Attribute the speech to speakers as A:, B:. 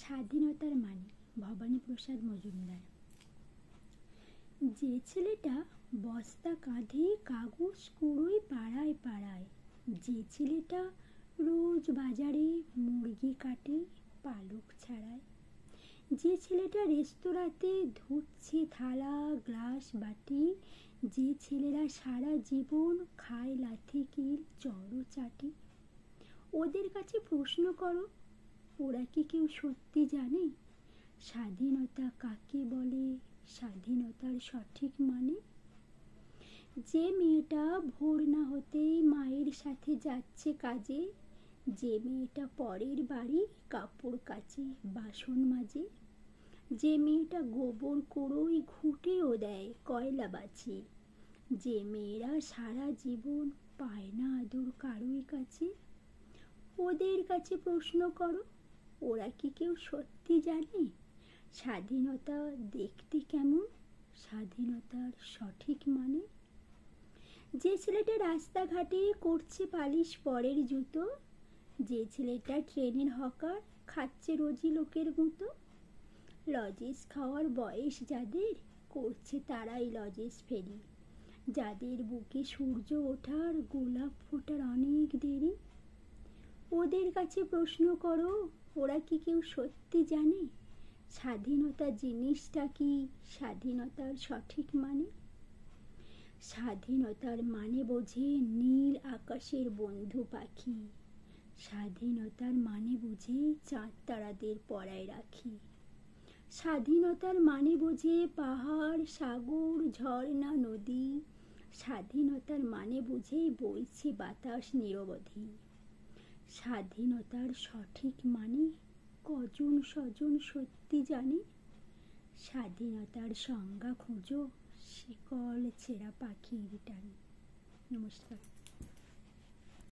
A: স্বাধীনতার মানে ভবানীপ্রসাদ মজুমদার। যে ছেলেটা বস্তা কাঁধে কাগজ কুড়োয় পাড়ায় পাড়ায়, যে ছেলেটা রোজ বাজারে মুরগি কাটে পালক ছাড়ায়, যে ছেলেটা রেস্তোরাঁতে ধুচ্ছে থালা গ্লাস বাটি, যে ছেলেরা সারা জীবন খায় লাথি কিল চড়ো চাটি, ওদের কাছে প্রশ্ন করো, ওরা কি কেউ সত্যি জানে স্বাধীনতা কাকে বলে, স্বাধীনতার সঠিক মানে? যে মেয়েটা ভোর না হতেই মায়ের সাথে যাচ্ছে কাজে, যে মেয়েটা পরের বাড়ি কাপড় কাচে বাসন মাজে, যে মেয়েটা গোবর কুড়োয় ঘুঁটেও দেয় কয়লা বাঁচি, যে মেয়েরা সারা জীবন পায় না আদর কারোই কাছে, ওদের কাছে প্রশ্ন করো, ওরা কি কেউ সত্যি জানে স্বাধীনতা দেখতে কেমন, স্বাধীনতার সঠিক মানে? যে ছেলেটা রাস্তাঘাটে করছে পালিশ পরের জুতো, যে ছেলেটা ট্রেনের হকার খাচ্ছে রোজি লোকের মতো, লজেস খাওয়ার বয়স যাদের করছে তারাই লজেস ফেরি, যাদের বুকে সূর্য ওঠার গোলাপ ফোটার অনেক দেরি, ওদের কাছে প্রশ্ন করো, ওরা কি কেউ সত্যি জানে স্বাধীনতা জিনিসটা কি, স্বাধীনতার সঠিক মানে? স্বাধীনতার মানে বোঝে নীল আকাশের বন্ধু পাখি, স্বাধীনতার মানে বুঝে চাঁদ তারাদের পরায় রাখি, স্বাধীনতার মানে বোঝে পাহাড় সাগর ঝর্ণা নদী, স্বাধীনতার মানে বুঝে বইছে বাতাস নিরবধি। স্বাধীনতার সঠিক মানে কজন স্বজন সত্যি জানে, স্বাধীনতার সংজ্ঞা খোঁজো শিকল ছেঁড়া পাখির টানে। নমস্কার।